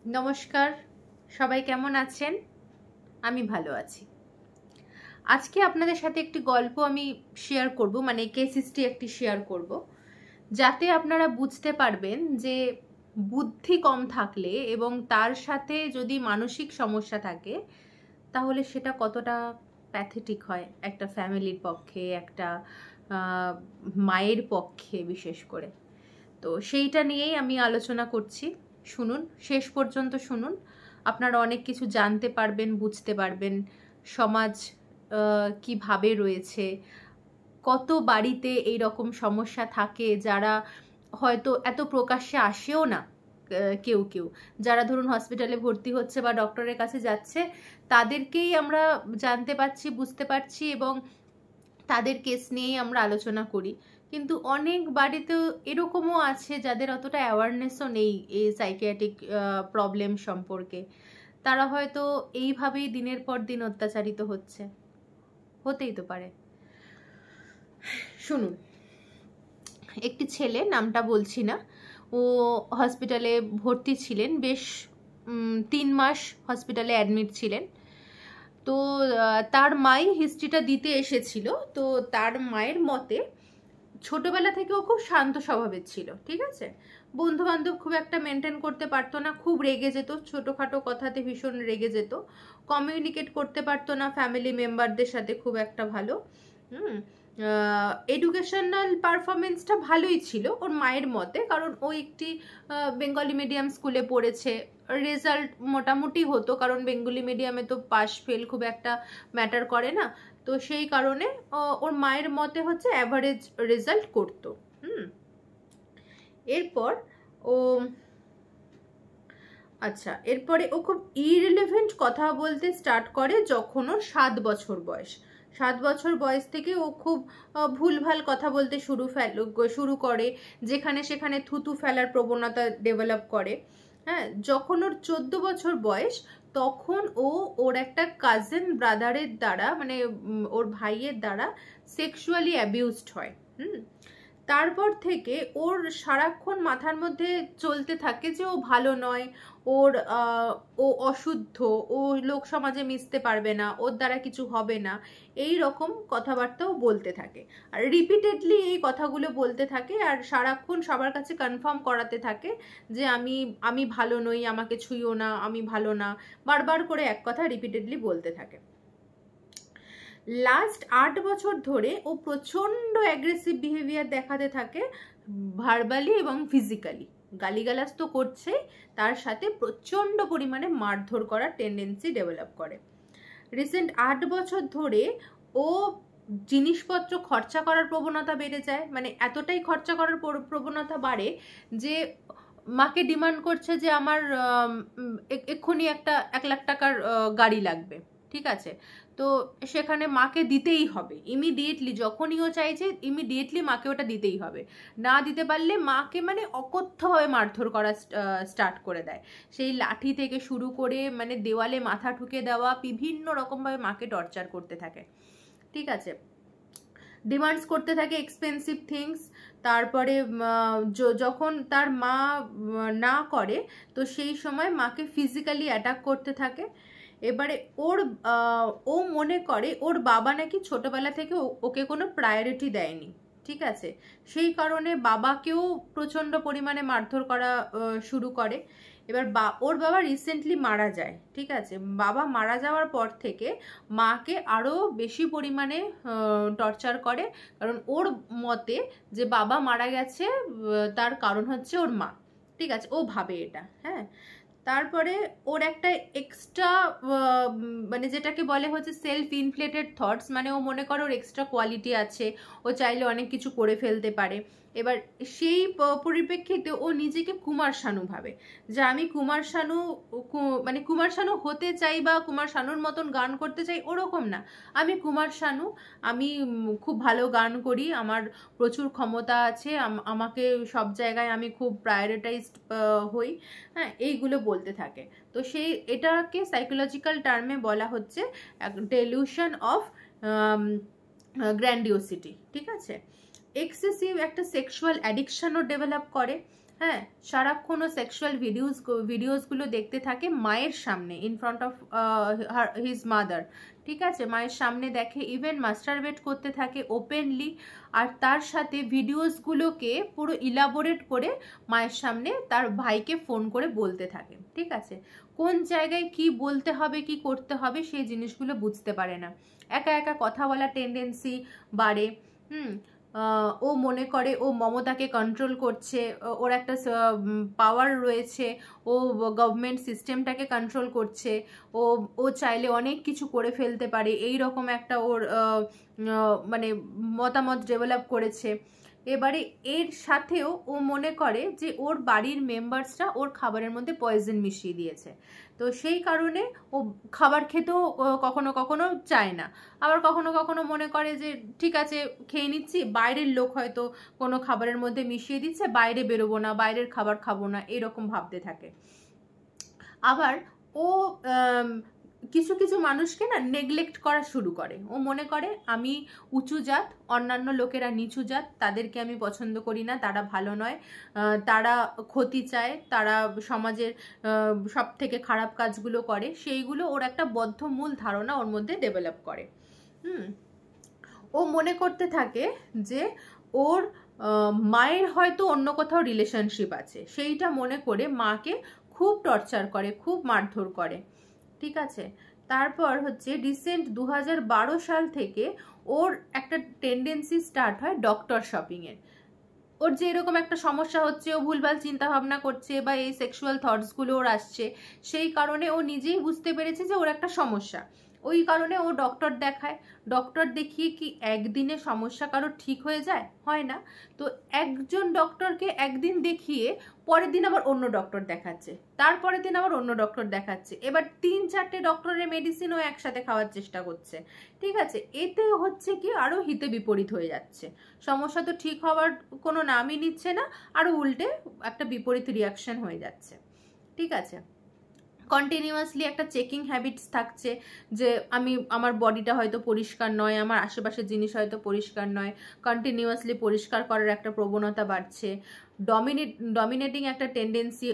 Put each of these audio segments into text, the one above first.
নমস্কার, সবাই কেমন আছেন? আমি ভালো আছি। আজকে আপনাদের সাথে একটি গল্প আমি শেয়ার করব, মানে কেস হিস্ট্রি একটি শেয়ার করব, যাতে আপনারা বুঝতে পারবেন যে বুদ্ধি কম থাকলে এবং তার সাথে যদি মানসিক সমস্যা থাকে তাহলে সেটা কতটা প্যাথেটিক হয় একটা ফ্যামিলির পক্ষে, একটা মায়ের পক্ষে বিশেষ করে। তো সেইটা নিয়েই আমি আলোচনা করছি। শুনুন, শেষ পর্যন্ত শুনুন, আপনারা অনেক কিছু জানতে পারবেন, বুঝতে পারবেন সমাজ কিভাবে রয়েছে, কত বাড়িতে এই রকম সমস্যা থাকে যারা হয়তো এত প্রকাশ্যে আসেও না। কেউ কেউ যারা ধরুন হসপিটালে ভর্তি হচ্ছে বা ডক্টরের কাছে যাচ্ছে, তাদেরকেই আমরা জানতে পারছি, বুঝতে পারছি এবং তাদের কেস নিয়েই আমরা আলোচনা করি। কিন্তু অনেক বাড়িতেও এরকমও আছে যাদের অতটা অ্যাওয়ারনেসও নেই এই সাইকিয়াট্রিক প্রবলেম সম্পর্কে। তারা হয়তো এইভাবেই দিনের পর দিন অত্যাচারিত হচ্ছে, হতেই তো পারে। শুনুন, একটি ছেলে, নামটা বলছি না, ও হসপিটালে ভর্তি ছিলেন, বেশ 3 মাস হসপিটালে অ্যাডমিট ছিলেন। তো তার মাই হিস্ট্রিটা দিতে এসেছিল। তো তার মায়ের মতে ছোটবেলা থেকে ও খুব শান্ত স্বভাবের ছিল, ঠিক আছে। বন্ধু বান্ধব খুব একটা মেনটেন করতে পারতো না, খুব রেগে যেত, ছোটখাটো কথাতে ভীষণ রেগে যেত, কমিউনিকেট করতে পারতো না ফ্যামিলি মেম্বারদের সাথে খুব একটা ভালো। এডুকেশনাল পারফরমেন্সটা ভালোই ছিল ওর মায়ের মতে, কারণ ও একটি বেঙ্গলি মিডিয়াম স্কুলে পড়েছে। রেজাল্ট মোটামুটি হতো, কারণ বেঙ্গলি মিডিয়ামে তো পাস ফেল খুব একটা ম্যাটার করে না। তো সেই কারণে ওর মায়ের মতে হচ্ছে অ্যাভারেজ রেজাল্ট করতো। এরপর ও এরপরে ও খুব ইরিলেভেন্ট কথা বলতে স্টার্ট করে যখন ওর 7 বছর বয়স। 7 বছর বয়স থেকে ও খুব ভুলভাল কথা বলতে শুরু করে, যেখানে সেখানে থুতু ফেলার প্রবণতা ডেভেলপ করে। হ্যাঁ, যখন ওর 14 বছর বয়স, তখন ওর একটা কাজিন ব্রাদারের দ্বারা, মানে ওর ভাইয়ের দ্বারা সেক্সুয়ালি অ্যাবিউজড হয়। তারপর থেকে ওর সারাক্ষণ মাথার মধ্যে চলতে থাকে যে ও ভালো নয়, ও অশুদ্ধ, ও লোক সমাজে মিশতে পারবে না, ওর দ্বারা কিছু হবে না, এই রকম কথাবার্তাও বলতে থাকে। আর রিপিটেডলি এই কথাগুলো বলতে থাকে, আর সারাক্ষণ সবার কাছে কনফার্ম করাতে থাকে যে আমি ভালো নই, আমাকে ছুঁইও না, আমি ভালো না, বারবার করে এক কথা রিপিটেডলি বলতে থাকে। লাস্ট 8 বছর ধরে ও প্রচন্ড অ্যাগ্রেসিভ বিহেভিয়ার দেখাতে থাকে, ভার্বালি এবং ফিজিক্যালি। গালিগালাজ তো করছে, তার সাথে প্রচন্ড পরিমাণে মারধর করার টেন্ডেন্সি ডেভেলপ করে। রিসেন্ট 8 বছর ধরে ও জিনিসপত্র খরচা করার প্রবণতা বেড়ে যায়, মানে এতটাই খরচা করার প্রবণতা বাড়ে যে মাকে ডিমান্ড করছে যে আমার এক্ষুনি একটা 1 লাখ টাকার গাড়ি লাগবে, ঠিক আছে। তো সেখানে মাকে দিতেই হবে ইমিডিয়েটলি, যখনই ও চাইছে ইমিডিয়েটলি মাকে ওটা দিতেই হবে। না দিতে পারলে মাকে মানে অকথ্যভাবে মারধর করা স্টার্ট করে দেয়। সেই লাঠি থেকে শুরু করে মানে দেওয়ালে মাথা ঠুকে দেওয়া, বিভিন্ন রকমভাবে মাকে টর্চার করতে থাকে, ঠিক আছে। ডিমান্ডস করতে থাকে এক্সপেন্সিভ থিংস। তারপরে যখন তার মা না করে, তো সেই সময় মাকে ফিজিক্যালি অ্যাটাক করতে থাকে। এবারে ও মনে করে ওর বাবা নাকি ছোটবেলা থেকে ওকে কোনো প্রায়োরিটি দেয়নি, ঠিক আছে। সেই কারণে বাবাকেও প্রচন্ড পরিমাণে মারধর করা শুরু করে। এবার ওর বাবা রিসেন্টলি মারা যায়, ঠিক আছে। বাবা মারা যাওয়ার পর থেকে মাকে আরো বেশি পরিমাণে টর্চার করে, কারণ ওর মতে যে বাবা মারা গেছে তার কারণ হচ্ছে ওর মা, ঠিক আছে, ও ভাবে এটা। হ্যাঁ, তারপরে ওর একটা এক্সট্রা মানে যেটাকে বলে হচ্ছে সেলফ ইনফ্লেটেড থটস, মানে ও মনে করে ওর এক্সট্রা কোয়ালিটি আছে, ও চাইলে অনেক কিছু করে ফেলতে পারে। এবার সেই পরিপ্রেক্ষিতে ও নিজেকে কুমার শানু ভাবে, যে আমি কুমার শানু, মানে কুমার শানু হতে চাই বা কুমার শানুর মতন গান করতে চাই ওরকম না, আমি কুমার শানু, আমি খুব ভালো গান করি, আমার প্রচুর ক্ষমতা আছে, আমাকে সব জায়গায় আমি খুব প্রায়োরিটাইজড হই। হ্যাঁ, এইগুলো বলতে থাকে। তো এটাকে সাইকোলজিক্যাল টার্মে বলা হচ্ছে ডেলিউশন অফ গ্র্যান্ডিওসিটি, ঠিক আছে। এক্সেসিভ একটা সেক্সুয়াল অ্যাডিকশনও ডেভেলপ করে। হ্যাঁ, সারাক্ষণ ও সেক্সুয়াল ভিডিওসগুলো দেখতে থাকে মায়ের সামনে, in front of his mother. ঠিক আছে, মায়ের সামনে দেখে, ইভেন মাস্টারবেট করতে থাকে ওপেনলি, আর তার সাথে ভিডিওসগুলোকে পুরো ইলাবোরেট করে মায়ের সামনে তার ভাইকে ফোন করে বলতে থাকে। ঠিক আছে, কোন জায়গায় কি বলতে হবে, কি করতে হবে, সেই জিনিসগুলো বুঝতে পারে না, একা একা কথা বলার টেন্ডেন্সি বাড়ে। ও মনে করে ও মমতাকে কন্ট্রোল করছে, ওর একটা পাওয়ার রয়েছে, ও গভর্নমেন্ট সিস্টেমটাকে কন্ট্রোল করছে, ও ও চাইলে অনেক কিছু করে ফেলতে পারে, এই রকম একটা ওর মানে মতামত ডেভেলপ করেছে। এবারে এর সাথেও ও মনে করে যে ওর বাড়ির মেম্বার্সরা ওর খাবারের মধ্যে পয়জন মিশিয়ে দিয়েছে, তো সেই কারণে ও খাবার খেতেও কখনো কখনো চায় না। আবার কখনো কখনো মনে করে যে ঠিক আছে খেয়ে নিচ্ছি, বাইরের লোক হয়তো কোনো খাবারের মধ্যে মিশিয়ে দিচ্ছে, বাইরে বেরোবো না, বাইরের খাবার খাবো না, এরকম ভাবতে থাকে। আবার ও কিছু কিছু মানুষকে না নেগলেক্ট করা শুরু করে। ও মনে করে আমি উঁচু জাত, অন্যান্য লোকেরা নিচু জাত, তাদেরকে আমি পছন্দ করি না, তারা ভালো নয়, তারা ক্ষতি চায়, তারা সমাজের সব থেকে খারাপ কাজগুলো করে, সেইগুলো ওর একটা বদ্ধমূল ধারণা ওর মধ্যে ডেভেলপ করে। ও মনে করতে থাকে যে ওর মায়ের হয়তো অন্য কোথাও রিলেশনশিপ আছে, সেইটা মনে করে মাকে খুব টর্চার করে, খুব মারধর করে। ঠিক আছে, তারপর হচ্ছে রিসেন্ট 2012 সাল থেকে ওর একটা টেন্ডেন্সি স্টার্ট হয় ডক্টর শপিংয়ের। ওর যে এরকম একটা সমস্যা হচ্ছে, ও ভুলভাল চিন্তা ভাবনা করছে বা এই সেক্সুয়াল থটসগুলো ওর আসছে, সেই কারণে ও নিজেই বুঝতে পেরেছে যে ওর একটা সমস্যা, ওই কারণে ও ডক্টর দেখায়। ডক্টর দেখিয়ে কি একদিনে সমস্যা কারো ঠিক হয়ে যায়? হয় না। তো একজন ডক্টরকে একদিন দেখিয়ে পরের দিন আবার অন্য ডক্টর দেখাচ্ছে, তারপরের দিন আবার অন্য ডক্টর দেখাচ্ছে, এবার 3-4টে ডক্টরের মেডিসিনও একসাথে খাওয়ার চেষ্টা করছে। ঠিক আছে, এতে হচ্ছে কি আরো হিতে বিপরীত হয়ে যাচ্ছে, সমস্যা তো ঠিক হওয়ার কোনো নামই নিচ্ছে না, আরো উল্টে একটা বিপরীত রিয়াকশন হয়ে যাচ্ছে। ঠিক আছে, কন্টিনিউয়াসলি একটা চেকিং হ্যাবিটস থাকছে যে আমার বডিটা হয়তো পরিষ্কার নয়, আমার আশেপাশের জিনিস হয়তো পরিষ্কার নয়, কন্টিনিউয়াসলি পরিষ্কার করার একটা প্রবণতা বাড়ছে, ডমিনেটিং একটা টেন্ডেন্সি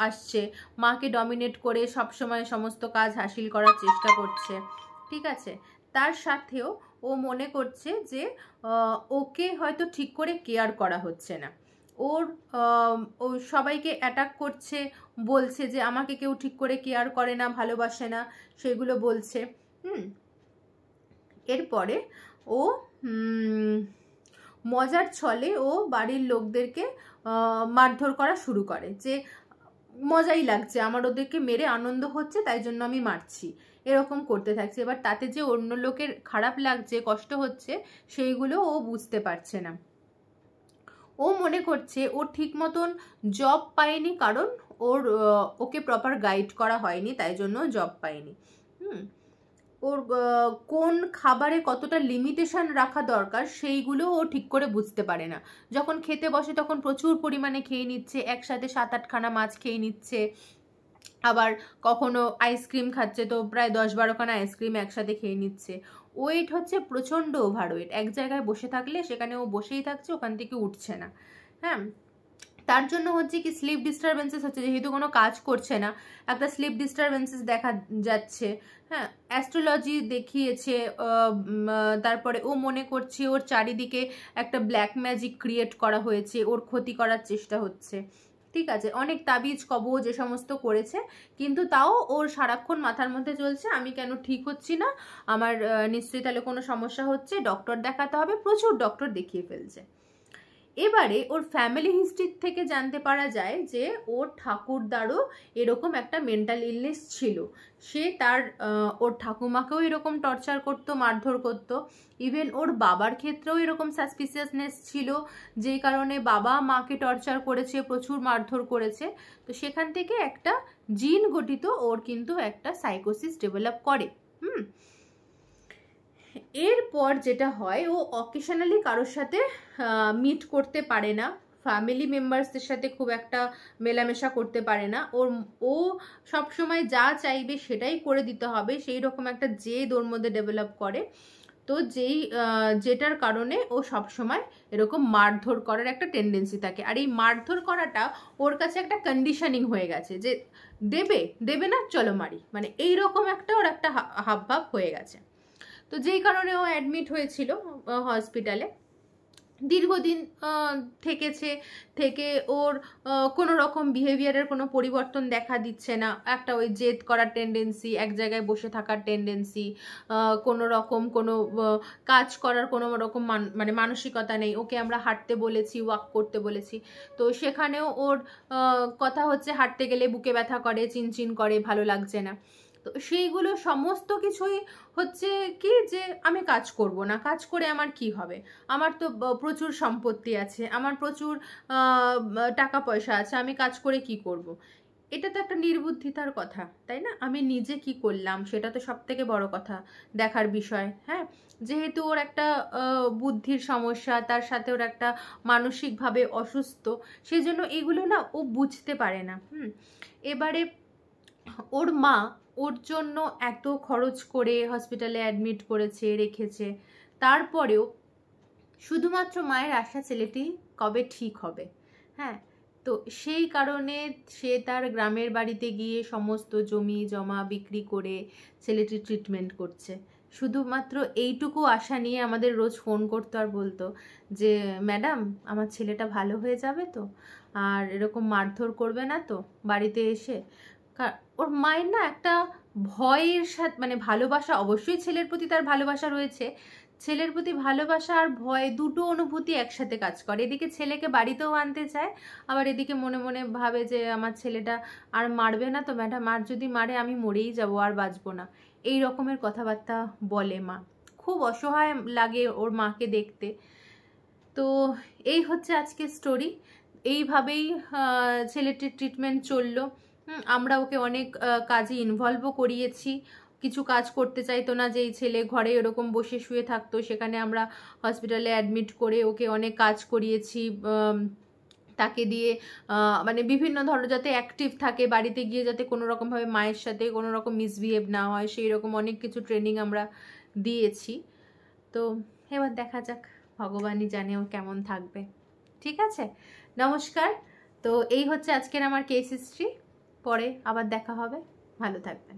আসছে, মাকে ডমিনেট করে সবসময় সমস্ত কাজ হাসিল করার চেষ্টা করছে। ঠিক আছে, তার সাথেও ও মনে করছে যে ওকে হয়তো ঠিক করে কেয়ার করা হচ্ছে না, ও সবাইকে অ্যাটাক করছে, বলছে যে আমাকে কেউ ঠিক করে কেয়ার করে না, ভালোবাসে না, সেগুলো বলছে। এরপরে ও মজার ছলে ও বাড়ির লোকদেরকে মারধর করা শুরু করে, যে মজাই লাগছে, আমার ওদেরকে মেরে আনন্দ হচ্ছে, তাই জন্য আমি মারছি, এরকম করতে থাকছে। এবার তাতে যে অন্য লোকের খারাপ লাগছে, কষ্ট হচ্ছে, সেইগুলো ও বুঝতে পারছে না। ও মনে করছে ও ঠিক মতন জব পায়নি, কারণ ওকে প্রপার গাইড করা হয়নি, তাই জন্য জব পায়নি। ওর কোন খাবারে কতটা লিমিটেশন রাখা দরকার সেইগুলো ও ঠিক করে বুঝতে পারে না। যখন খেতে বসে তখন প্রচুর পরিমাণে খেয়ে নিচ্ছে, একসাথে 7-8খানা মাছ খেয়ে নিচ্ছে, আবার কখনো আইসক্রিম খাচ্ছে তো প্রায় 10-12খানা আইসক্রিম একসাথে খেয়ে নিচ্ছে। ওয়েট হচ্ছে প্রচণ্ড ওভারওয়েট, এক জায়গায় বসে থাকলে সেখানে ও বসেই থাকছে, ওখান থেকে উঠছে না। হ্যাঁ, তার জন্য হচ্ছে কি স্লিপ ডিস্টারবেন্সেস হচ্ছে, যেহেতু কোনো কাজ করছে না, একটা স্লিপ ডিস্টারবেন্সেস দেখা যাচ্ছে। হ্যাঁ, অ্যাস্ট্রোলজি দেখিয়েছে, তারপরে ও মনে করছে ওর চারিদিকে একটা ব্ল্যাক ম্যাজিক ক্রিয়েট করা হয়েছে, ওর ক্ষতি করার চেষ্টা হচ্ছে। ঠিক আছে, অনেক তাবিজ কবজ যে সমস্ত করেছে, কিন্তু তাও ওর সারাক্ষণ মাথার মধ্যে চলছে আমি কেন ঠিক হচ্ছি না, আমার নিশ্চয়ই তাহলে কোনো সমস্যা হচ্ছে, ডক্টর দেখাতে হবে, প্রচুর ডক্টর দেখিয়ে ফেলছে। এবারে ওর ফ্যামিলি হিস্ট্রি থেকে জানতে পারা যায় যে ওর ঠাকুরদারও এরকম একটা মেন্টাল ইলনেস ছিল, সে ওর ঠাকুমাকেও এরকম টর্চার করতো, মারধর করতো, ইভেন ওর বাবার ক্ষেত্রেও এরকম সাসপিসিয়াসনেস ছিল, যেই কারণে বাবা মাকে টর্চার করেছে, প্রচুর মারধর করেছে। তো সেখান থেকে একটা জিন গঠিত ওর কিন্তু একটা সাইকোসিস ডেভেলপ করে। এরপর যেটা হয়, ও অকেশনালি কারোর সাথে মিট করতে পারে না, ফ্যামিলি মেম্বার্সদের সাথে খুব একটা মেলামেশা করতে পারে না, ও সবসময় যা চাইবে সেটাই করে দিতে হবে, সেই রকম একটা জেদ ওর মধ্যে ডেভেলপ করে। তো যেটার কারণে ও সবসময় এরকম মারধর করার একটা টেন্ডেন্সি থাকে। আর এই মারধর করাটা ওর কাছে একটা কন্ডিশনিং হয়ে গেছে যে দেবে না, চলো মারি, মানে এইরকম একটা ওর একটা হাবভাব হয়ে গেছে। তো যেই কারণে ও অ্যাডমিট হয়েছিল হসপিটালে, দীর্ঘদিন থেকে ওর কোনো রকম বিহেভিয়ারের কোনো পরিবর্তন দেখা দিচ্ছে না। একটা ওই জেদ করার টেন্ডেন্সি, এক জায়গায় বসে থাকার টেন্ডেন্সি, কোনো রকম কোনো কাজ করার কোনো রকম মানে মানসিকতা নেই। ওকে আমরা হাঁটতে বলেছি, ওয়াক করতে বলেছি, তো সেখানেও ওর কথা হচ্ছে হাঁটতে গেলে বুকে ব্যথা করে, চিনচিন করে, ভালো লাগছে না। তো সেইগুলো সমস্ত কিছুই হচ্ছে কি যে আমি কাজ করব না, কাজ করে আমার কি হবে, আমার তো প্রচুর সম্পত্তি আছে, আমার প্রচুর টাকা পয়সা আছে, আমি কাজ করে কি করব। এটা তো একটা নির্বুদ্ধিতার কথা, তাই না? আমি নিজে কি করলাম সেটা তো সব থেকে বড় কথা দেখার বিষয়। হ্যাঁ, যেহেতু ওর একটা বুদ্ধির সমস্যা, তার সাথে ওর একটা মানসিকভাবে অসুস্থ, সেই জন্য এগুলো না ও বুঝতে পারে না। এবারে ওর মা ওর জন্য এত খরচ করে হসপিটালে অ্যাডমিট করেছে, রেখেছে, তারপরেও শুধুমাত্র মায়ের আশা ছেলেটি কবে ঠিক হবে। হ্যাঁ, তো সেই কারণে সে তার গ্রামের বাড়িতে গিয়ে সমস্ত জমি জমা বিক্রি করে ছেলেটির ট্রিটমেন্ট করছে। শুধুমাত্র এইটুকু আশা নিয়ে আমাদের রোজ ফোন করতো আর বলতো যে ম্যাডাম আমার ছেলেটা ভালো হয়ে যাবে তো, আর এরকম মারধর করবে না তো বাড়িতে এসে। ওর মায়ের না একটা ভয়ের সাথে, মানে ভালোবাসা, অবশ্যই ছেলের প্রতি তার ভালোবাসা রয়েছে, ছেলের প্রতি ভালোবাসা আর ভয় দুটো অনুভূতি একসাথে কাজ করে। এদিকে ছেলেকে বাড়িতেও আনতে চায়, আবার এদিকে মনে মনে ভাবে যে আমার ছেলেটা আর মারবে না তো ম্যাডাম, আর যদি মারে আমি মরেই যাব, আর বাঁচবো না, এই রকমের কথাবার্তা বলে মা। খুব অসহায় লাগে ওর মাকে দেখতে। তো এই হচ্ছে আজকে স্টোরি। এইভাবেই ছেলেটির ট্রিটমেন্ট চললো। আমরা ওকে অনেক কাজে ইনভলভও করিয়েছি। কিছু কাজ করতে চাইতো না, যেই ছেলে ঘরে এরকম বসে শুয়ে থাকতো, সেখানে আমরা হসপিটালে অ্যাডমিট করে ওকে অনেক কাজ করিয়েছি। তাকে দিয়ে মানে বিভিন্ন ধরনের যাতে অ্যাক্টিভ থাকে, বাড়িতে গিয়ে যাতে কোনো রকমভাবে মায়ের সাথে কোনো রকম মিসবিহেভ না হয়, সেই রকম অনেক কিছু ট্রেনিং আমরা দিয়েছি। তো এবার দেখা যাক, ভগবানই জানে ও কেমন থাকবে। ঠিক আছে, নমস্কার। তো এই হচ্ছে আজকের আমার কেস হিস্ট্রি। পরে আবার দেখা হবে, ভালো থাকবেন।